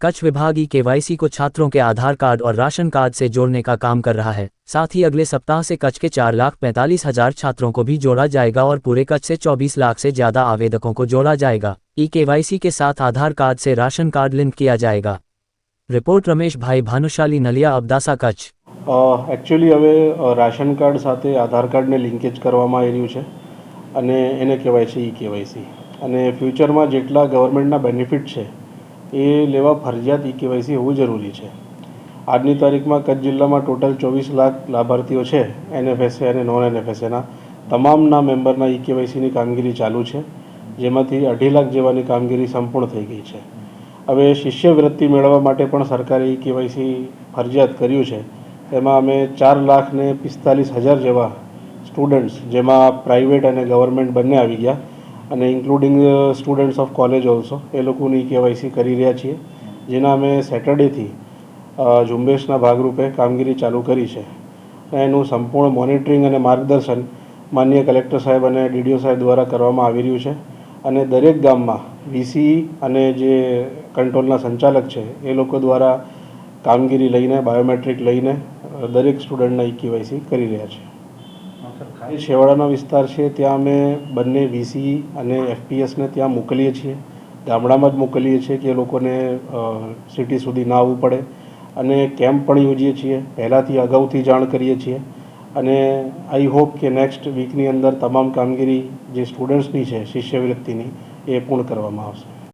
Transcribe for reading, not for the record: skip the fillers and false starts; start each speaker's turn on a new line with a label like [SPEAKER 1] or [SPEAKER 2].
[SPEAKER 1] कच्छ विभाग ई-केवाईसी को छात्रों के आधार कार्ड और राशन कार्ड से जोड़ने का काम कर रहा है। साथ ही अगले सप्ताह से कच्छ के 4,45,000 छात्रों को भी जोड़ा जाएगा और पूरे कच्छ से 24 लाख से ज़्यादा आवेदकों को जोड़ा जाएगा। ई-केवाईसी के साथ आधार कार्ड से राशन कार्ड लिंक किया जाएगा। रिपोर्ट रमेश भाई भानुशाली नलिया अबडासा कच्छ।
[SPEAKER 2] एक्चुअली हवे राशन कार्ड साथे आधार कार्ड ने लिंकेज करवामां આવી રહ્યું છે અને એને કહેવાય છે ई-केवाईसी અને ફ્યુચરમાં જેટલા ગવર્મેન્ટના બેનિફિટ છે એ લેવા ફરજિયાત ई-केवाईसी હોવું જરૂરી છે। આજની તારીખમાં કચ્છ જિલ્લામાં ટોટલ 24 લાખ લાભાર્થીઓ છે એનએફએસએ અને નોન એનએફએસએના તમામના મેમ્બરના ई-केवाईसीની કામગીરી ચાલુ છે, જેમાંથી 2.5 લાખ જેવાની કામગીરી સંપૂર્ણ થઈ ગઈ છે। હવે શિષ્યવૃત્તિ મેળવવા માટે પણ સરકારે ई-केवाईसी ફરજિયાત કર્યું છે। એમાં અમે 4,45,000 જેવા સ્ટુડન્ટ્સ, જેમાં પ્રાઇવેટ અને ગવર્મેન્ટ બંને આવી ગયા અને including students of college also, એ લોકોની ई-केवाईसी કરી રહ્યા છીએ, જેના અમે સેટરડેથી ઝુંબેશના ભાગરૂપે કામગીરી ચાલુ કરી છે। એનું સંપૂર્ણ મોનિટરિંગ અને માર્ગદર્શન માનનીય કલેક્ટર સાહેબ અને ડીડીઓ સાહેબ દ્વારા કરવામાં આવી રહ્યું છે અને દરેક ગામમાં વીસી અને જે કંટ્રોલના સંચાલક છે એ લોકો દ્વારા કામગીરી લઈને બાયોમેટ્રિક લઈને દરેક સ્ટુડન્ટના ई-केवाईसी કરી રહ્યા છે। જે છેવાડાના વિસ્તાર છે ત્યાં અમે બંને વીસી અને એફપીએસને ત્યાં મોકલીએ છીએ, ગામડામાં જ મોકલીએ છીએ કે એ લોકોને સિટી સુધી ના આવવું પડે અને કેમ્પ પણ યોજીએ છીએ, પહેલાંથી અગાઉથી જાણ કરીએ છીએ અને આઈ હોપ કે નેક્સ્ટ વીકની અંદર તમામ કામગીરી જે સ્ટુડન્ટ્સની છે શિષ્યવૃત્તિની એ પૂર્ણ કરવામાં આવશે।